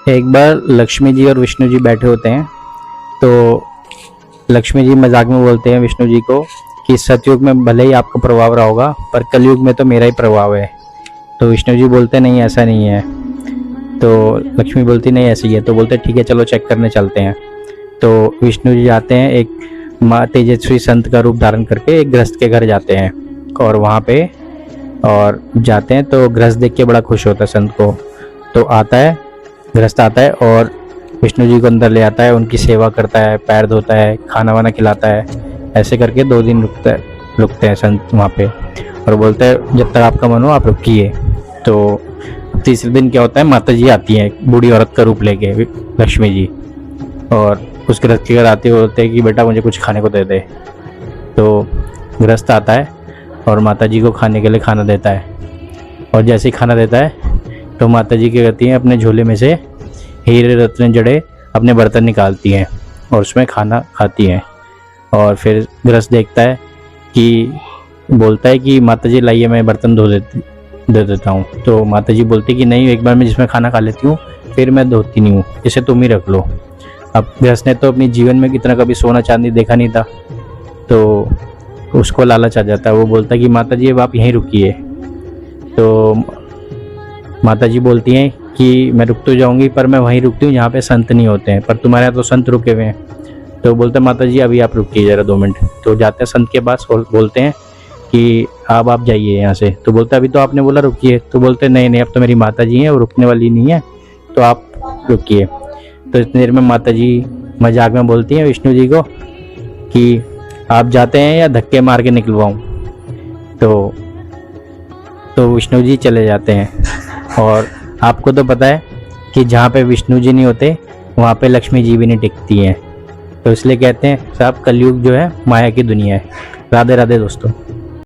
एक बार लक्ष्मी जी और विष्णु जी बैठे होते हैं। तो लक्ष्मी जी मजाक में बोलते हैं विष्णु जी को कि सतयुग में भले ही आपका प्रभाव रहा होगा पर कलयुग में तो मेरा ही प्रभाव है। तो विष्णु जी बोलते नहीं ऐसा नहीं है। तो लक्ष्मी बोलती नहीं ऐसी है। तो बोलते ठीक है चलो चेक करने चलते हैं। तो विष्णु जी जाते हैं, एक माँ तेजस्वी संत का रूप धारण करके एक गृहस्थ के घर जाते हैं और वहाँ पे और जाते हैं तो गृहस्थ देख के बड़ा खुश होता है संत को। तो आता है, गृहस्थ आता है और विष्णु जी को अंदर ले आता है, उनकी सेवा करता है, पैर धोता है, खाना वाना खिलाता है। ऐसे करके 2 दिन रुकते हैं संत वहाँ पे और बोलता है जब तक आपका मन हो आप रुकिए। तो तीसरे दिन क्या होता है, माता जी आती हैं बूढ़ी औरत का रूप लेके, लक्ष्मी जी, और उस गृहस्थ के घर आते बोलते हैं कि बेटा मुझे कुछ खाने को दे दे। तो गृहस्थ आता है और माता जी को खाने के लिए खाना देता है और जैसे ही खाना देता है तो माता जी क्या करती हैं, अपने झोले में से हीरे रत्न जड़े अपने बर्तन निकालती हैं और उसमें खाना खाती हैं। और फिर गृहस्थ देखता है कि बोलता है कि माता जी लाइए मैं बर्तन दे देता हूँ। तो माता जी बोलती कि नहीं, एक बार मैं जिसमें खाना खा लेती हूँ फिर मैं धोती नहीं हूँ, इसे तुम ही रख लो। अब गृहस्थ ने तो अपनी जीवन में कितना कभी सोना चांदी देखा नहीं था, तो उसको लालच आ जाता है। वो बोलता है कि माता जी अब आप यहीं रुकिए। तो माता जी बोलती हैं कि मैं रुक तो जाऊंगी पर मैं वहीं रुकती हूँ जहाँ पे संत नहीं होते हैं, पर तुम्हारे यहाँ तो संत रुके हुए हैं। तो बोलते हैं माता जी अभी आप रुकिए ज़रा 2 मिनट। तो जाते हैं संत के पास और बोलते हैं कि अब आप जाइए यहाँ से। तो बोलते अभी तो आपने बोला रुकिए। तो बोलते नहीं नहीं, अब तो मेरी माता जी हैं, वो रुकने वाली नहीं है, तो आप रुकिए। तो इतनी देर में माता जी मजाक में बोलती हैं विष्णु जी को कि आप जाते हैं या धक्के मार के निकलवाऊँ। तो विष्णु जी चले जाते हैं। और आपको तो पता है कि जहाँ पे विष्णु जी नहीं होते वहाँ पे लक्ष्मी जी भी नहीं टिकती हैं। तो इसलिए कहते हैं साहब कलयुग जो है माया की दुनिया है। राधे राधे दोस्तों।